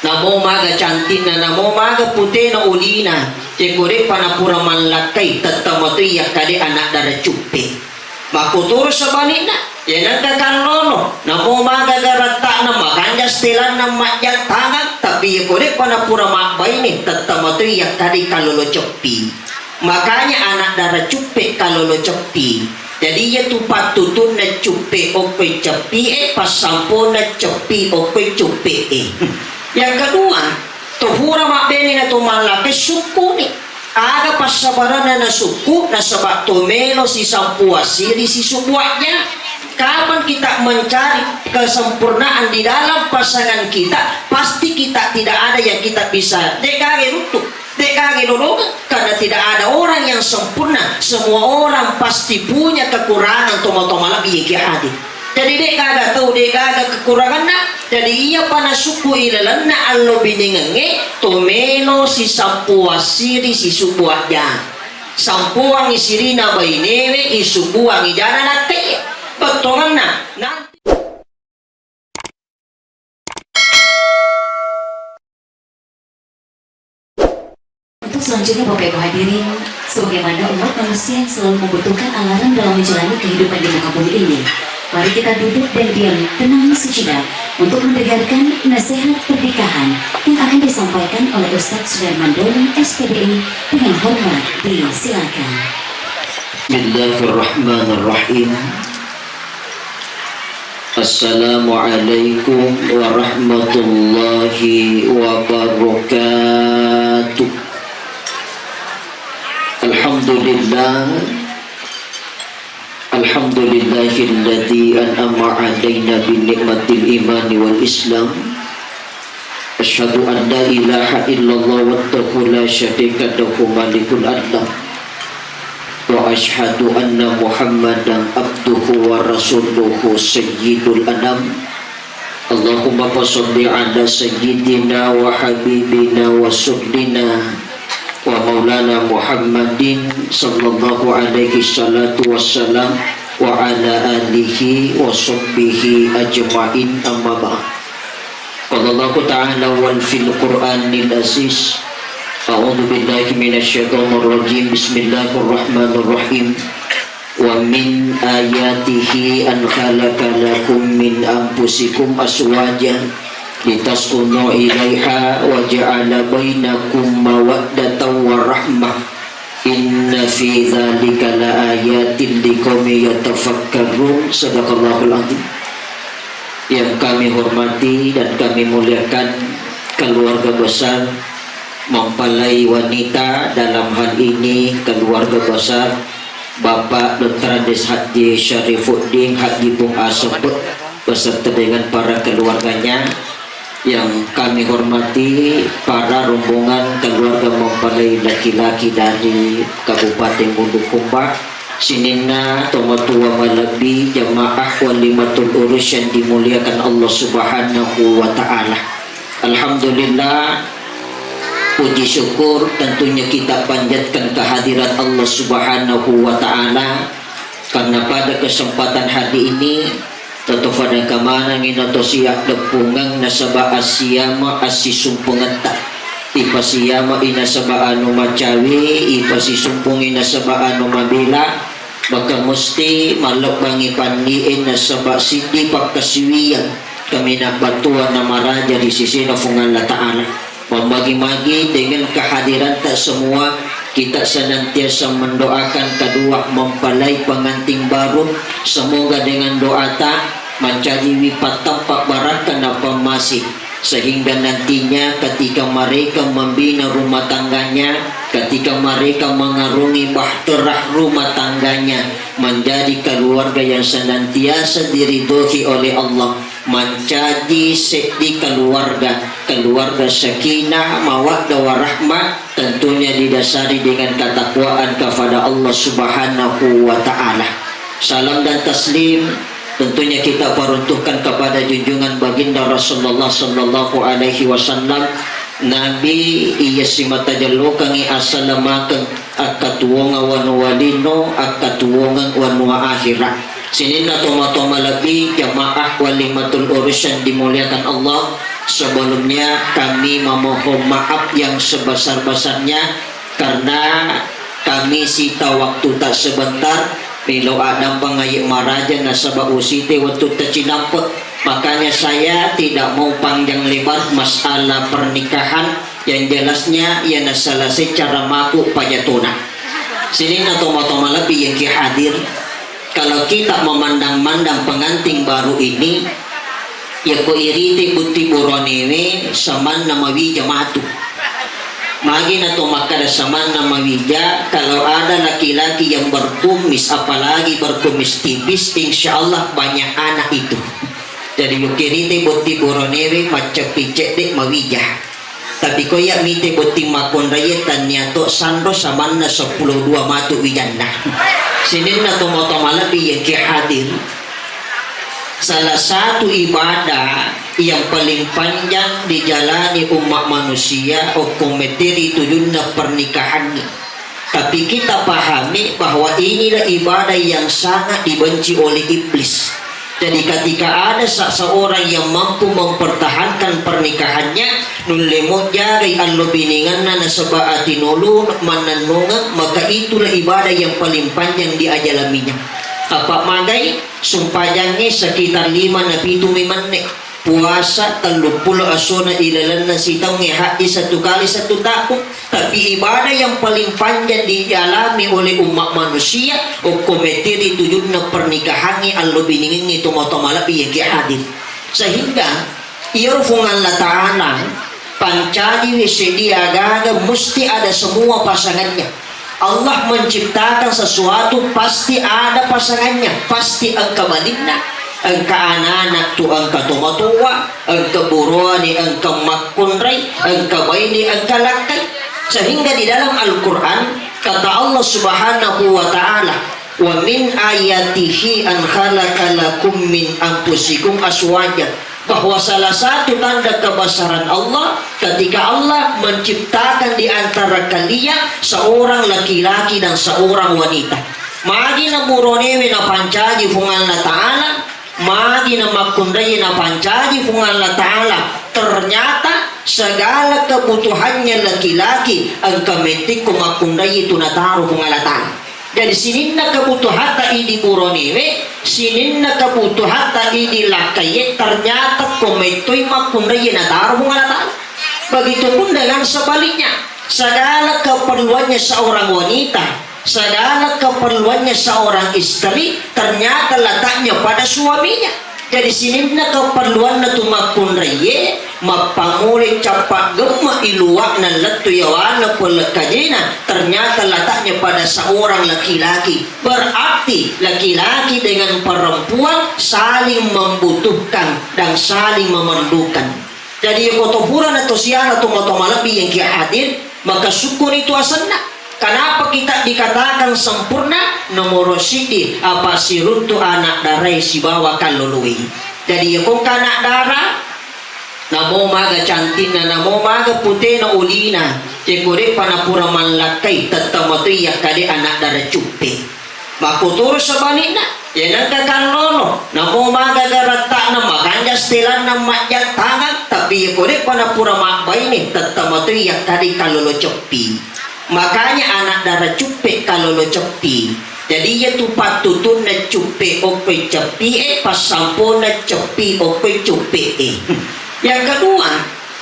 namo maga cantina, namo maga putih na ulina, cekore panapura manlakai tatamatu yakade anak darah cupe. Makutur sabanina, ya nagkakanlono, namo maga garata na makanja stilan na makjang tangan, tapi yakore panapura makbay ni tatamatu yakade kalolo cepi. Makanya anak darah cupe kalolo cepi. Jadi ya tupat tutun na cupe okoy cepi pas sampo na cepi okoy cupe Yang kedua, tuhura makbeni na tumalaki suku ni. Aga pasabaran na suku na sabak tumelo si sampu asiri si subuaknya. Kapan kita mencari kesempurnaan di dalam pasangan kita, pasti kita tidak ada yang kita bisa dekage rutuk, dekage nolongan, karena tidak ada orang yang sempurna. Semua orang pasti punya kekurangan toma-toma lebih hadir. Jadi dek kagak tahu dek kagak kekurangan nak. Jadi ia panas suku ilalan na allo biningenge tomeno si sampuang siri si subuahnya. Sampuang isiri na bainewe isubuang ijana nate. Betongan na nanti. Untuk selanjutnya Bapak Ibu hadirin, sebagaimana umat manusia yang selalu membutuhkan alarm dalam menjalani kehidupan di muka bumi ini, mari kita duduk dan diam tenang sejenak untuk mendengarkan nasihat pernikahan yang akan disampaikan oleh Ustadz Sudarman Doli SPDI dengan hormat. Disilakan. Bismillahirrahmanirrahim. Assalamualaikum warahmatullahi wabarakatuh. Alhamdulillah, alhamdulillahilladzi an'ama 'alaina bi ni'matil imani wal islam. Asyhadu an la ilaha illallah wahdahu la syarika lahu malikul alam. Wa asyhadu anna Muhammadan abduhu wa rasuluhu sayyidul anam. Allahumma shalli ala sayyidina wa habibina wa sunnina wa maulana Muhammadin sallallahu alaihi salatu wassalam wa ala alihi wa sahbihi ajma'in, amma ba'd. Qala Allah ta'ala wal fil Qur'anil aziz, a'udzu billahi minasyaitonir rajim, bismillahirrahmanirrahim. Wa min ayatihi an khalaqa lakum min anfusikum azwajan litaskunu ilaiha wa ja'ala bainakum mawaddatan wa rahmah. Inna fi dzalika laayatin liqaumin yatafakkarun. Shadaqallahul azim. Yang kami hormati dan kami muliakan keluarga besar mempelai wanita, dalam hal ini keluarga besar Bapak Dr. Andes Haji Syarifuddin Haji Bung Asep beserta dengan para keluarganya. Yang kami hormati para rombongan keluarga mempelai laki-laki dari Kabupaten Bulukumba, Sinina, Tomatua Malabi, jamaah walimatul urus yang dimuliakan Allah Subhanahu wa ta'ala. Alhamdulillah, puji syukur tentunya kita panjatkan kehadiran Allah Subhanahu wa ta'ala, karena pada kesempatan hari ini Tatofadan kamana nginato siyak depungang nasaba asyama asisumpungata ipasiyama inasaba anu macawi ipasisumpung inasaba anu mabila, maka mesti malok bangi pandiin nasaba sidi pakasiwiyan kami nakbatuan nama raja di sisi nafungan ta'ala. Membagi-bagi dengan kehadiran tak semua, kita senantiasa mendoakan kedua mempelai pengantin baru, semoga dengan doa tak mencari wipatampak barakan apa masih, sehingga nantinya ketika mereka membina rumah tangganya, ketika mereka mengarungi bahtera rumah tangganya, menjadi keluarga yang senantiasa diridhoi oleh Allah, menjadi di keluarga sakinah, mawaddah warahmah, tentunya didasari dengan ketakwaan kepada Allah Subhanahu wa ta'ala. Salam dan taslim tentunya kita peruntukkan kepada junjungan baginda Rasulullah sallallahu alaihi wasallam, Nabi iya simata jallo kangi asalamaken akatuwonga wanu walino akatuwongan wanu akhirah. Sinina toma-toma lebih jamaah walimatul urus yang dimuliakan Allah, Sebelumnya kami memohon maaf yang sebesar-besarnya karena kami sita waktu tak sebentar bilo adam pangayik maraja nasabah usite waktu tercinampe. Makanya saya tidak mau panjang lebar masalah pernikahan, yang jelasnya ia nasalah secara maku pajatuna. Sini nato-mato lebih yang hadir. Kalau kita memandang-mandang pengantin baru ini, ya ko irite buti boronewe saman nama wija matu. Magi na tumakada saman nama wija, kalau ada laki-laki yang berkumis, apalagi berkumis tipis, insya Allah banyak anak itu. Jadi yukirite buti boronewe macam picek dek mawija. Tapi ko ya mite buti makon rayetan nyato sando saman na 10 dua matu wijanda. Sinin na tumoto malabi yang hadir. Salah satu ibadah yang paling panjang dijalani umat manusia o kometeri tujuan pernikahan. Tapi kita pahami bahwa inilah ibadah yang sangat dibenci oleh iblis. Jadi ketika ada seseorang yang mampu mempertahankan pernikahannya, nulemo jagai allo biningan na nasabaati nulu mananungan, maka itulah ibadah yang paling panjang diajalaminya. Apa magai sumpajangnya sekitar 5 na 7 menit puasa 30 asona ilalan na sitang ngehai 1 kali 1 tahun. Tapi ibadah yang paling panjang dialami oleh umat manusia o kometeri tujuan na pernikahannya allo biningin itu motomalapi yang hadir, sehingga irfungan la ta'ala pancadi wisedi agaga mesti ada semua pasangannya. Allah menciptakan sesuatu pasti ada pasangannya, pasti engkau maligna, engkau anak-anak tu engkau tua, engkau burani, engkau makunrai, engkau baini, engkau lakai. Sehingga di dalam Al-Quran kata Allah Subhanahu wa ta'ala, wa min ayatihi an khalaqa lakum min anfusikum aswajan, bahwa salah satu tanda kebesaran Allah ketika Allah menciptakan di antara kalian seorang laki-laki dan seorang wanita. Magi na muronewe na pancaji fungan la ta'ala, magi na makundai na pancaji fungan la ta'ala. Ternyata segala kebutuhannya laki-laki ang kametik kumakundai itu nataruh fungan la ta'ala. Jadi sinin na kebutuhan tak idi buronewe, sinin na kebutuhan tak idi lakaye, ternyata kometoy makundai na taruh mengalatan. Begitupun dengan sebaliknya, segala keperluannya seorang wanita, segala keperluannya seorang istri, ternyata letaknya pada suaminya. Jadi sinin na keperluan na tumakundai, mapanguli capak gemma iluak na letu yawana pelekajina, ternyata letaknya pada seorang laki-laki. Berarti laki-laki dengan perempuan saling membutuhkan dan saling memerlukan. Jadi kotopuran atau siara atau motomalabi yang kia hadir, maka syukur itu asana. Kenapa kita dikatakan sempurna? Nomor sidi apa siruntu anak darai si bawa kalului. Jadi kung anak darah namo maga cantik na namo maga putih na ulina cekore panapura manlakai tetamoto ya kade anak darah cupe makutur sabanina ya nagkakalolo namo maga garata na makanja stelan na makjat tangan tapi kore panapura makbay ni tetamoto ya kade kalolo cupi. Makanya anak darah cupe kalolo cupi. Jadi ya tupat tutun na cupe okoy cupi pasampo na cupi okoy cupi Yang kedua,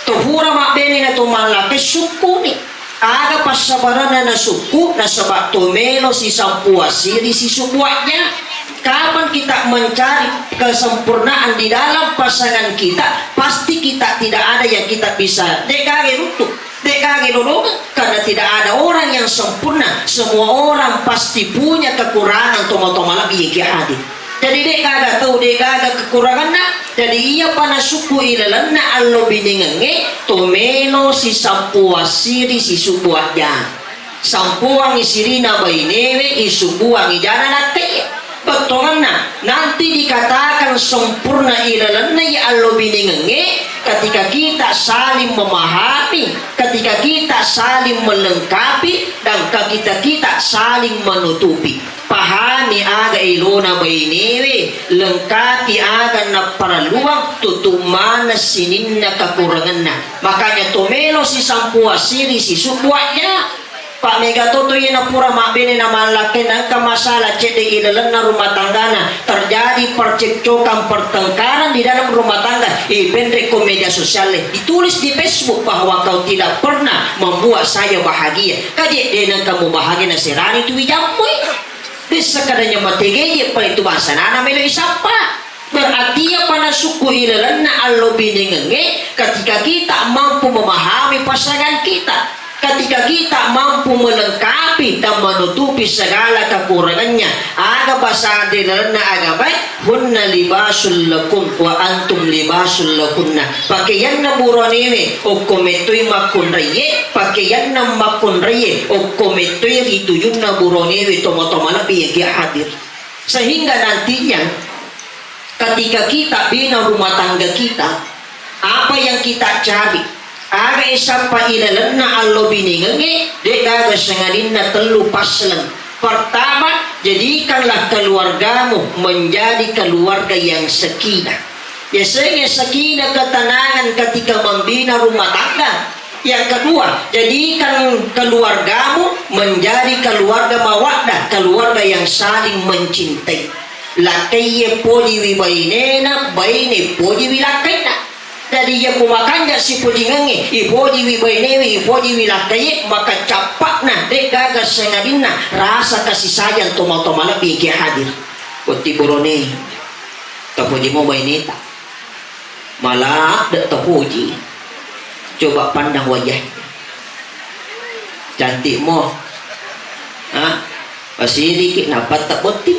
tuhura makbeni na tumalaki suku ni. Aga pasabaran na suku na sabak tumelo si sampuasiri si subuaknya. Kapan kita mencari kesempurnaan di dalam pasangan kita, pasti kita tidak ada yang kita bisa dekage runtuh, dekage dulu, karena tidak ada orang yang sempurna. Semua orang pasti punya kekurangan tomal-tomal lebih hadir. Jadi dek kagak tahu dek kagak kekurangan nak. Jadi ia pana suku ilalan na allo biningenge tomeno si sampuasiri si subuaknya. Sampuang isirina bainewe isubuang ijana nate. Betul na nanti dikatakan sempurna ilalan na ya allo biningenge ketika kita saling memahami, ketika kita saling melengkapi dan kita saling menutupi. Pahami aga ilona bainewe, lengkapi aga na paraluang, tutup mana sininna kekuranganna. Makanya tomelo si sampua siri si subuatnya. Pak Mega Toto na pura mabini na malaki ng kamasala cede ilalan na rumah tanggana terjadi percekcokan pertengkaran di dalam rumah tangga. Even media sosial ditulis di Facebook bahwa kau tidak pernah membuat saya bahagia. Kaji dengan kamu bahagia na sirani itu wijamboy. Bisa kadanya matigay pa itu bahasa nana melo isapa. Berarti apa na suku ilalan na allo biningenge ketika kita mampu memahami pasangan kita. Ketika kita mampu melengkapi dan menutupi segala kekurangannya, aga bahasa na aga baik, hunna libasul lakum wa antum libasul lakunna. Pakaian na buroniwe o kometoy makunraye, pakaian na makunraye o kometoy ituyun na buroniwe tomotomalabi yang hadir. Sehingga nantinya ketika kita bina rumah tangga kita, apa yang kita cari? Aga isapa ilalan na allo biningangi dek aga sengalin na telu paslang. Pertama, jadikanlah keluargamu menjadi keluarga yang sakinah. Biasanya sakinah ketenangan ketika membina rumah tangga. Yang kedua, jadikan keluargamu menjadi keluarga mawaddah, keluarga yang saling mencintai. Lakaiye poji wibainena, baine poji wilakaina. Jadi yang kumakanya si pujingangi ipoji wibanewi ipoji wilakaye maka capakna dek gagas sengadina rasa kasih sayang tomal-tomal lebih hadir uti borone tapuji mo baineta malah dek tapuji coba pandang wajah cantik mo masih dikit dapat tak boti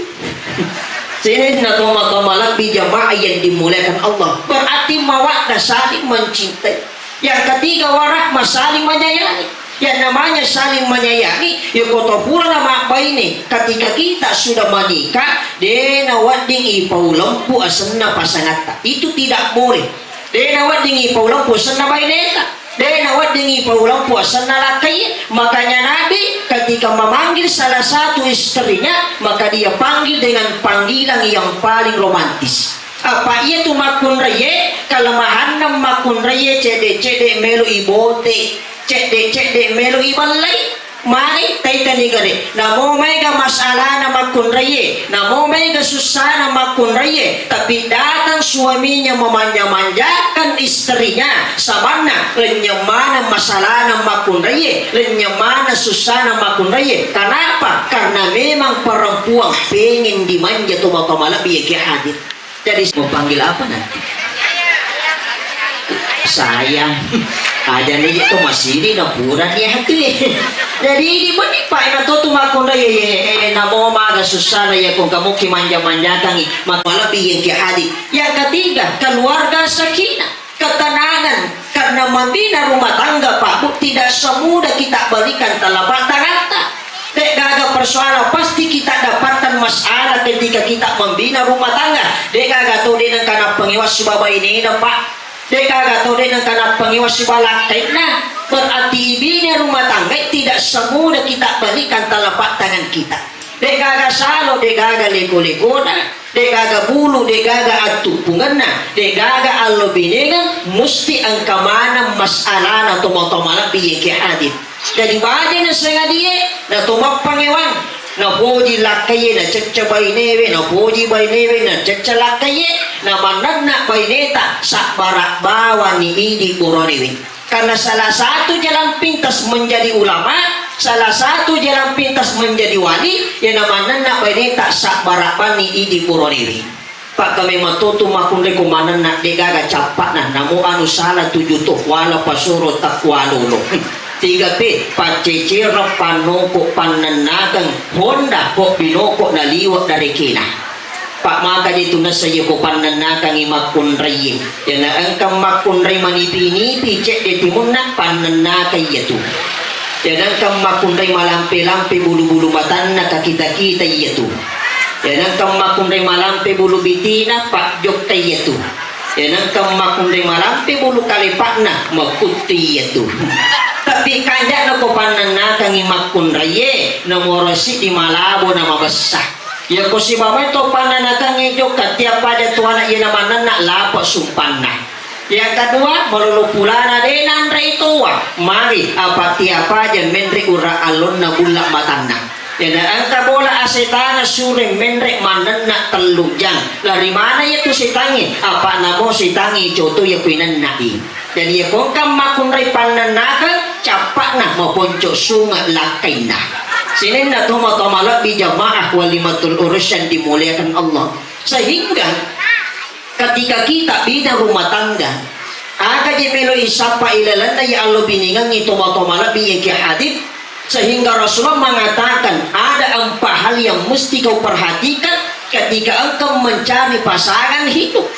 sini na toma-toma lebih jamaah yang dimuliakan Allah. Berarti mawaddah saling mencintai. Yang ketiga warahmah saling menyayangi. Yang namanya saling menyayangi ya kota pura nama baini. Ketika kita sudah menikah, dena wading ipau lempu asenna pasangata. Itu tidak boleh. Dena wading ipau lempu asenna baineta. Dena wading ipau lempu asenna lakai. Makanya Nabi ketika memanggil salah satu istrinya, maka dia panggil dengan panggilan yang paling romantis. Apa itu makun reye? Kelemahan nam makun reye cede melu ibote, cede melu ibalai. Mari taita nigare. Namo mega masalah na makun reye, namo mega susah na makun reye. Tapi datang suaminya memanja-manjakan istrinya. Samana lenyamana masalah na makun reye, lenyamana susah na makun reye. Kenapa? Karena memang perempuan pengen dimanja tuh malam biar hadir. Jadi mau panggil apa nanti? Sayang. Ada nih itu masih di napuran ya hati. Jadi di mana pak ina tuh makunda ya namo maga susah ya kung kamu kimanja-manjakan maka lebih yang hadir. Yang ketiga keluarga sakinah, ketenangan karena membina rumah tangga pak bu tidak semudah kita berikan telapak tangan. Dek gagal persoalan pasti kita dapatkan masalah ketika kita membina rumah tangga. Dek gagal tuh dengan karena pengiwas subaba ini pak. Dek gagal tuh dengan karena pengiwas subala nah berarti bina rumah tangga tidak semudah kita berikan telapak tangan kita. Dek gagal salo, dek gagal lego-legona, dek gagal bulu, dek gagal atupunganna, dek gagal allo binengan mesti angka mana masalah atau motomala biye ke hadir. Jadi baje na sengadia na tumak pangewan na poji lakaye na cecca bainewe na poji bainewe na cecca lakaye na managna baineta sa barak bawa ni idi buronewe. Karena salah satu jalan pintas menjadi ulama, salah satu jalan pintas menjadi wali yang namanya baineta sa barak bani idi buronewe. Pak kami matutu makun rekomanan nak degaga capak na namu anu salah 7 tuh wala pasuro takwalolo. 3P pacecira panoko pananagang Honda kok binoko na liwat dari kina. Pak maka dito na sa iyo ko pananagang imakun rayin. Yan na ang kamakun ray manipi-nipi cek di timon na pananagay yato. Yan ang kamakun ray malampi-lampi bulu-bulu matan na kakita-kita yato. Yan ang kamakun ray malampi bulu bitina pak jok tay yato. Yan ang kamakun ray malampi bulu kalipak na makuti yato. tapi kandak na ko pananaka ngimakun raye nomorosi di Malabo na mabasa ya ko si mama itu pananaka ngejo katiap pada tuana iya naman na lapo sumpanna. Yang kedua melulupulana denan reitoa mari apa tiapa aja menri ura alon na bulak matanda. Ya angka bola asetana sure menrek manenna telujang dari mana ya tu sitangi apa namo sitangi joto ya kuinan nai dan ya kongkam makun rai panenaka capak nah maupun cok sunga lakaina sini na toma lebih jamaah walimatul urus yang dimuliakan Allah sehingga ketika kita bina rumah tangga aga jemelo isapa ilalanda ya Allah biningan toma lebih yang hadith sehingga Rasulullah mengatakan ada 4 hal yang mesti kau perhatikan ketika engkau mencari pasangan hidup.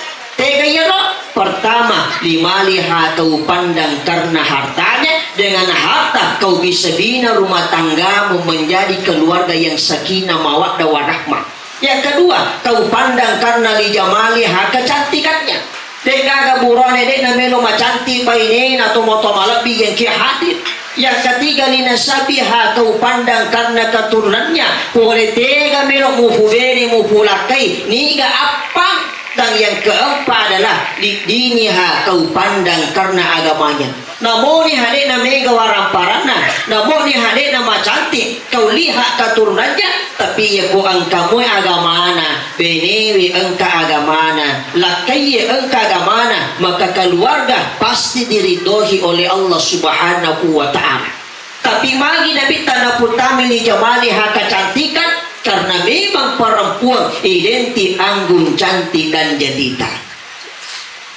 Pertama, limaliha kau pandang karena hartanya. Dengan harta kau bisa bina rumah tanggamu menjadi keluarga yang sakinah mawaddah warahmah. Yang kedua, kau pandang karena lijamaliha kecantikannya. Tega burane dek na melo macanti painin atau motoma lebih yang kia hadir. Yang ketiga linasabiha kau pandang karena keturunannya. Boleh tega melo mufubeni mufulakai niga apa. Dan yang keempat adalah diniha kau pandang karena agamanya. Namun ni hadik na mega waramparana. Namun ni hadik na macanti. Kau lihat keturunannya. Tapi ya ku angkamu agamana. Benewi engka agamana. Lakai engka agamana. Maka keluarga pasti diridhoi oleh Allah subhanahu wa ta'ala. Tapi magi Nabi tanda putami li jamali haka cantikan. Karena memang perempuan identik anggun cantik dan jadita.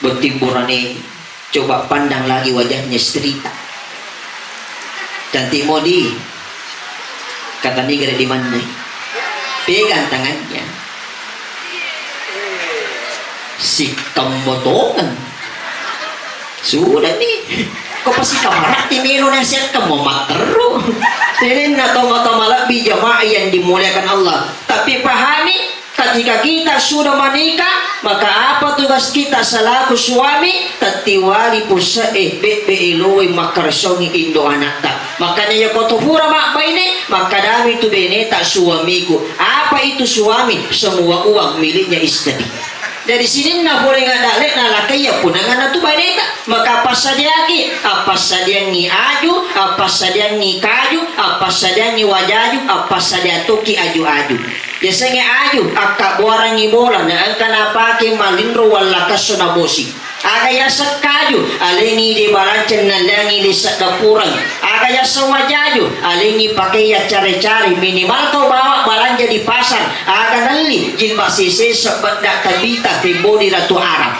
Bertimburan ini coba pandang lagi wajahnya Strita. Cantik modi. Kata negara di mana? Pegang tangannya. Si kemotongan. Sudah nih. Kau pasti kamarat di Indonesia kamu materu. Ini natoma lebih jamaah yang dimuliakan Allah. Tapi pahami ketika kita sudah menikah, maka apa tugas kita selaku suami? Tatiwali pusa beeloi makarsongi indo anak tak. Makanya ya kotohura mak ini, maka dami itu beneta suamiku. Apa itu suami? Semua uang miliknya istri. Dari sini na boleh ngadalek na lakai ya punangan na tu baneta. Maka apa saja ngi aju, apa saja ngi kaju, apa saja ngi wajaju, apa saja toki aju. Biasanya aju akak buarang ngi bola na angka napake malindro wala kasonabosi. Aga ya sekaju alengi di balancen nalangi di sedapurang. Aga ya sewajaju alengi pakai ya cari-cari minimal kau bawa balanja di pasar. Aga nali jilbab sisi sebedak tabita timbo di Ratu Arab.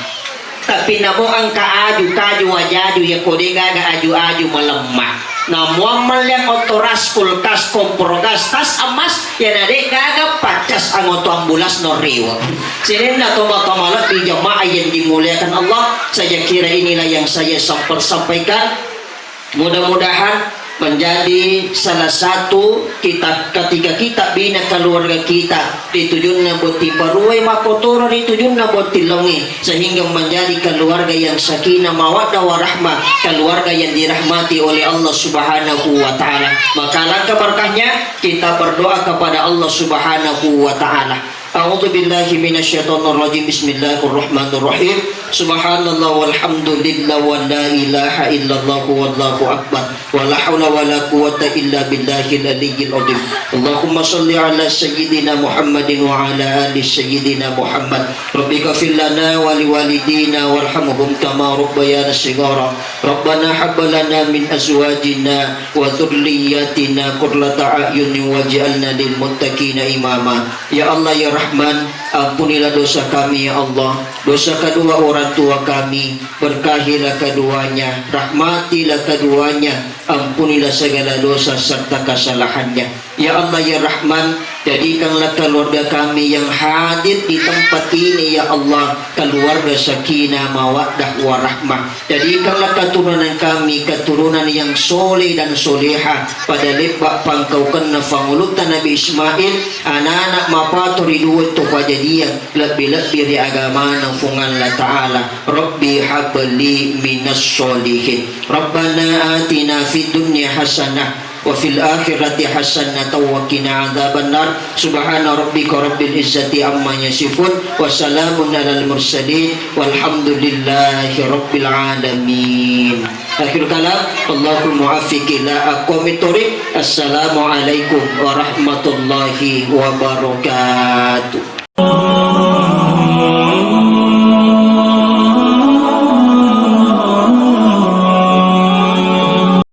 Tapi namo angka aju kaju wajaju ya kode gaga aju melemah. Nah muamal yang otoras kulkas komprogas tas emas ya nade gaga pacas angoto ambulas norewa. Sini na toma di jamaah yang dimuliakan Allah. Saya kira inilah yang saya sampaikan. Mudah-mudahan menjadi salah satu kita ketika kita bina keluarga kita ditujunna buat tiparuai makotoro ditujunna buat tilongi sehingga menjadi keluarga yang sakinah mawaddah warahmah, keluarga yang dirahmati oleh Allah subhanahu wa ta'ala. Maka langkah berkahnya kita berdoa kepada Allah subhanahu wa ta'ala. A'udzu billahi minasyaitonir rajim. Bismillahirrahmanirrahim. Subhanallah walhamdulillah wa la ilaha illallah wallahu akbar. Wa la haula wa la quwwata illa billahil aliyyil azim. Allahumma shalli ala sayyidina Muhammadin wa ala ali sayyidina Muhammad. Rabbighfir lana wa liwalidina warhamhum kama rabbayana shighara. Rabbana hab lana min azwajina wa dhurriyyatina qurrata a'yunin waj'alna lil muttaqina imama. Ya Allah ya Rahman, ampunilah dosa kami ya Allah, dosa kedua orang tua kami, berkahilah keduanya, rahmatilah keduanya, ampunilah segala dosa serta kesalahannya. Ya Allah ya Rahman, jadikanlah keluarga kami yang hadir di tempat ini ya Allah, keluarga sakinah mawaddah warahmah. Jadikanlah keturunan kami keturunan yang soleh dan soleha pada lebak pangkau kena fangulutan Nabi Ismail, anak-anak mapatori duit tu wajah dia lebih-lebih di agama ng fungan la ta'ala. Rabbi habli minas solihin. Rabbana atina fid dunya hasanah wa fil akhirati hasanatan wa qina adzabannar. Subhana rabbika rabbil izzati amma yasifun wa salamun alal mursalin walhamdulillahi rabbil alamin. Akhir kalam, Allahul muwaffiq ila aqwamit thoriq. Assalamualaikum warahmatullahi wabarakatuh.